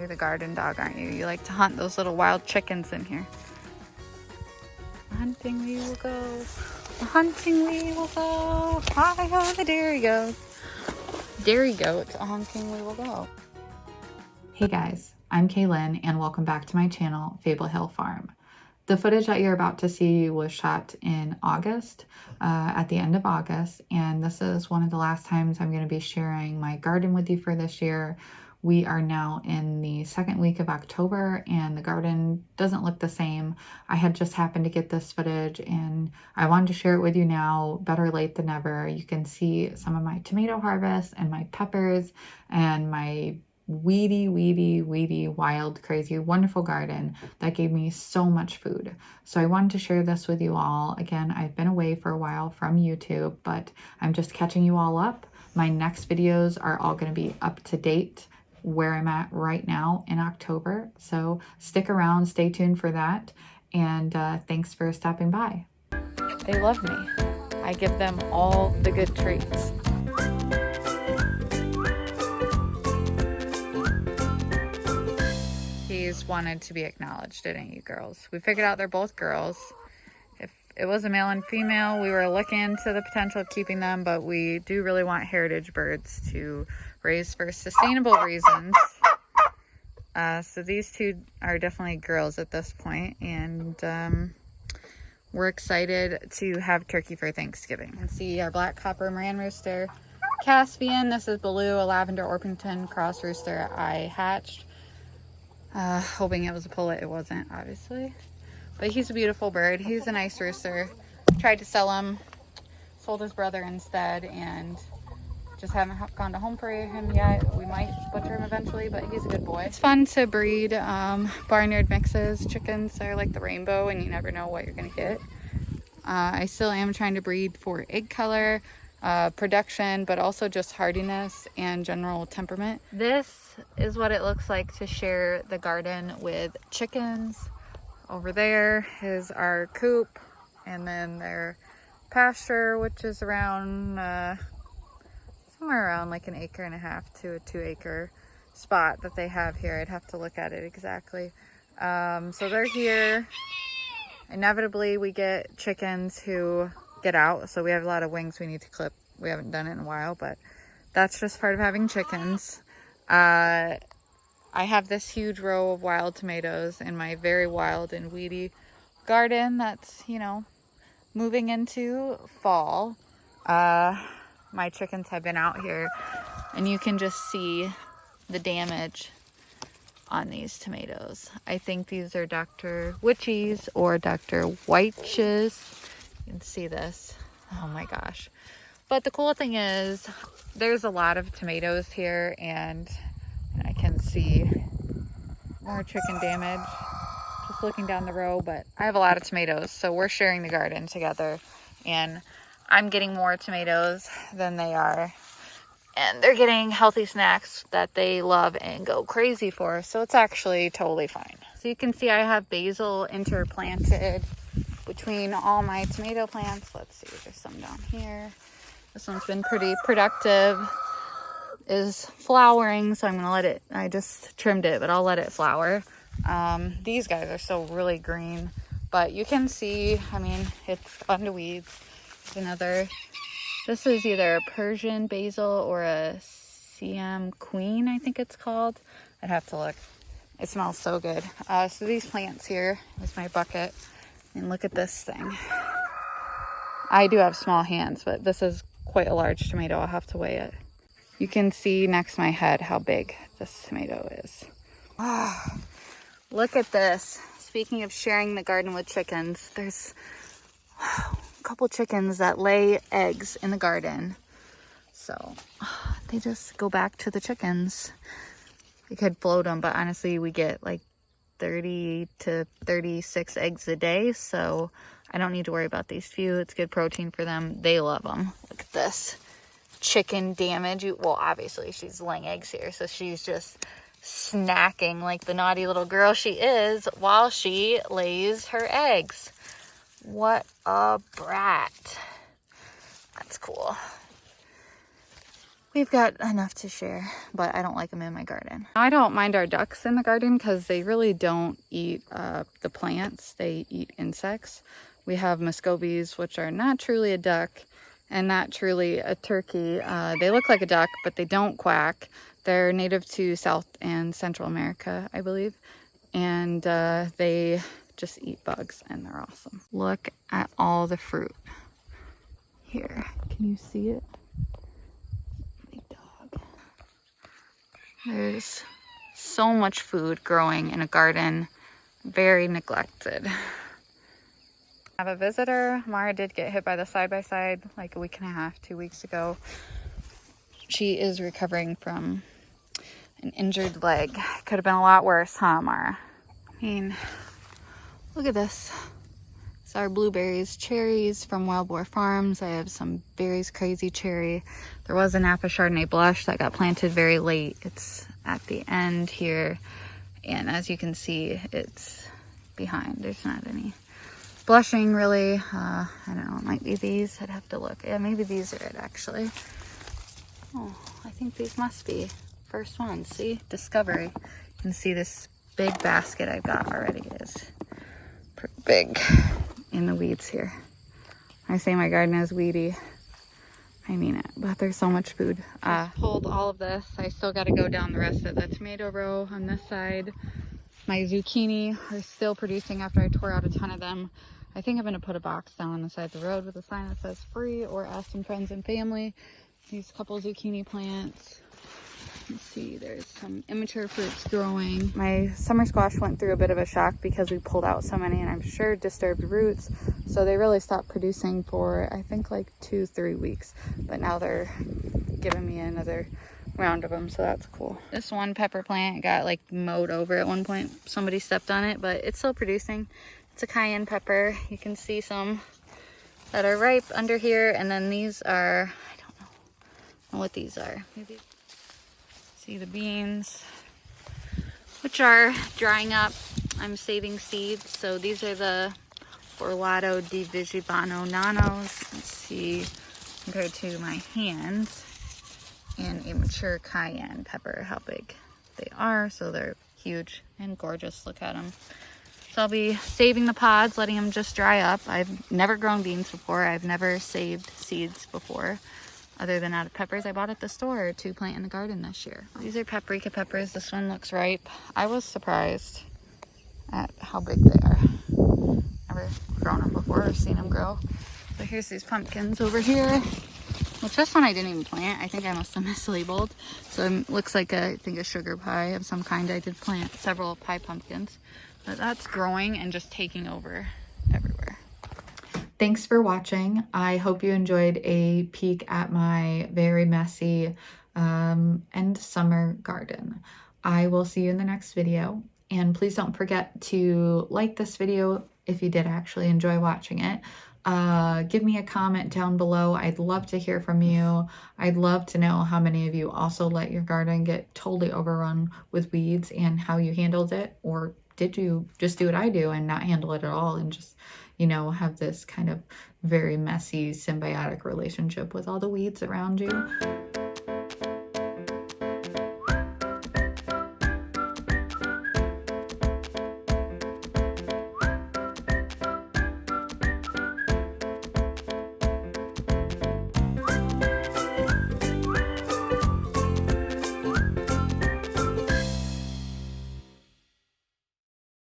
You're the garden dog, aren't you? You like to hunt those little wild chickens in here. Hunting we will go. Hunting we will go. Hi-ho, the dairy goat. Dairy goat, hunting we will go. Hey guys, I'm Kaylin and welcome back to my channel, Fable Hill Farm. The footage that you're about to see was shot in August, at the end of August, and this is one of the last times I'm going to be sharing my garden with you for this year. We are now in the second week of October and the garden doesn't look the same. I had just happened to get this footage and I wanted to share it with you now, better late than never. You can see some of my tomato harvest and my peppers and my weedy, wild, crazy, wonderful garden that gave me so much food. So I wanted to share this with you all. Again, I've been away for a while from YouTube, but I'm just catching you all up. My next videos are all going to be up to date where I'm at right now in October. So stick around, stay tuned for that. And thanks for stopping by. They love me. I give them all the good treats. He's wanted to be acknowledged, didn't you, girls? We figured out they're both girls. If it was a male and female, we were looking into the potential of keeping them, but we do really want heritage birds to raise for sustainable reasons. So these two are definitely girls at this point, and we're excited to have turkey for Thanksgiving. You can see our black copper Moran rooster, Caspian. This is Baloo, a lavender Orpington cross rooster I hatched. Hoping it was a pullet. It wasn't, obviously, but he's a beautiful bird. He's a nice rooster. Tried to sell him, sold his brother instead, and just haven't gone to home for him yet. We might butcher him eventually, but he's a good boy. It's fun to breed barnyard mixes. Chickens are like the rainbow and you never know what you're gonna get. I still am trying to breed for egg color, production, but also just hardiness and general temperament. This is what it looks like to share the garden with chickens. Over there is our coop, and then their pasture, which is around somewhere around like 1.5 acres to a 2-acre spot that they have here. I'd have to look at it exactly. So they're here. Inevitably we get chickens who get out, so we have a lot of wings we need to clip. We haven't done it in a while, but that's just part of having chickens. I have this huge row of wild tomatoes in my very wild and weedy garden that's, you know, moving into fall. My chickens have been out here and you can just see the damage on these tomatoes. I think these are Dr. Witchies or Dr. Whiteches. You can see this. Oh my gosh. But the cool thing is there's a lot of tomatoes here, and I can see more chicken damage just looking down the row, but I have a lot of tomatoes, so we're sharing the garden together, and I'm getting more tomatoes than they are, and they're getting healthy snacks that they love and go crazy for, so it's actually totally fine. So you can see I have basil interplanted between all my tomato plants. Let's see, there's some down here. This one's been pretty productive, is flowering, so I'm gonna let it, I just trimmed it, but I'll let it flower. These guys are still really green, but you can see, I mean, it's fun to weed. This is either a Persian basil or a Siam Queen, I think it's called. I'd have to look. It smells so good. So these plants here is my bucket, and look at this thing. I do have small hands, but this is quite a large tomato. I'll have to weigh it. You can see next to my head how big this tomato is. Ah, look at this. Speaking of sharing the garden with chickens, there's a couple chickens that lay eggs in the garden. So they just go back to the chickens. We could float them, but honestly, we get like 30 to 36 eggs a day. So I don't need to worry about these few. It's good protein for them. They love them. Look at this chicken damage. Well, obviously she's laying eggs here, so she's just snacking like the naughty little girl she is while she lays her eggs. What a brat. That's cool. we've got enough to share, but I don't like them in my garden. I don't mind our ducks in the garden because they really don't eat the plants. They eat insects. We have Muscovies, which are not truly a duck and not truly a turkey. They look like a duck, but they don't quack. They're native to South and Central America, I believe. And they just eat bugs, and they're awesome. Look at all the fruit here. Can you see it? Big dog. There's so much food growing in a garden, very neglected. I have a visitor. Mara did get hit by the side-by-side like a week and a half, 2 weeks ago. She is recovering from an injured leg. Could have been a lot worse, huh, Mara? I mean, look at this. It's our blueberries, cherries from Wild Boar Farms. I have some Berries Crazy Cherry. There was a Napa Chardonnay Blush that got planted very late. It's at the end here. And as you can see, it's behind. There's not any blushing really. I don't know, it might be these. I'd have to look. Yeah, maybe these are it actually. Oh, I think these must be first ones. See, Discovery. You can see this big basket I've got already is pretty big in the weeds here. I say my garden is weedy, I mean it, but there's so much food. Pulled all of this. I still got to go down the rest of the tomato row on this side. My zucchini are still producing after I tore out a ton of them. I think I'm going to put a box down on the side of the road with a sign that says free or ask some friends and family. These couple zucchini plants. Let's see, there's some immature fruits growing. My summer squash went through a bit of a shock because we pulled out so many, and I'm sure disturbed roots. So they really stopped producing for, I think, like 2-3 weeks. But now they're giving me another round of them, so that's cool. This one pepper plant got like mowed over at one point. Somebody stepped on it, but it's still producing. It's a cayenne pepper. You can see some that are ripe under here, and then these are, I don't know what these are. Maybe see the beans, which are drying up. I'm saving seeds, so these are the Orlato di Vigibano Nanos. You can see compared to my hands, and a mature cayenne pepper, how big they are. So they're huge and gorgeous. Look at them. So I'll be saving the pods, letting them just dry up. I've never grown beans before. I've never saved seeds before, other than out of peppers I bought at the store to plant in the garden this year. These are paprika peppers. This one looks ripe. I was surprised at how big they are. Never grown them before or seen them grow. So here's these pumpkins over here. Which this one I didn't even plant. I think I must have mislabeled. So it looks like I think a sugar pie of some kind. I did plant several pie pumpkins. But that's growing and just taking over everywhere. Thanks for watching. I hope you enjoyed a peek at my very messy end summer garden. I will see you in the next video. And please don't forget to like this video if you did actually enjoy watching it. Give me a comment down below. I'd love to hear from you. I'd love to know how many of you also let your garden get totally overrun with weeds and how you handled it, or did you just do what I do and not handle it at all and just, you know, have this kind of very messy symbiotic relationship with all the weeds around you.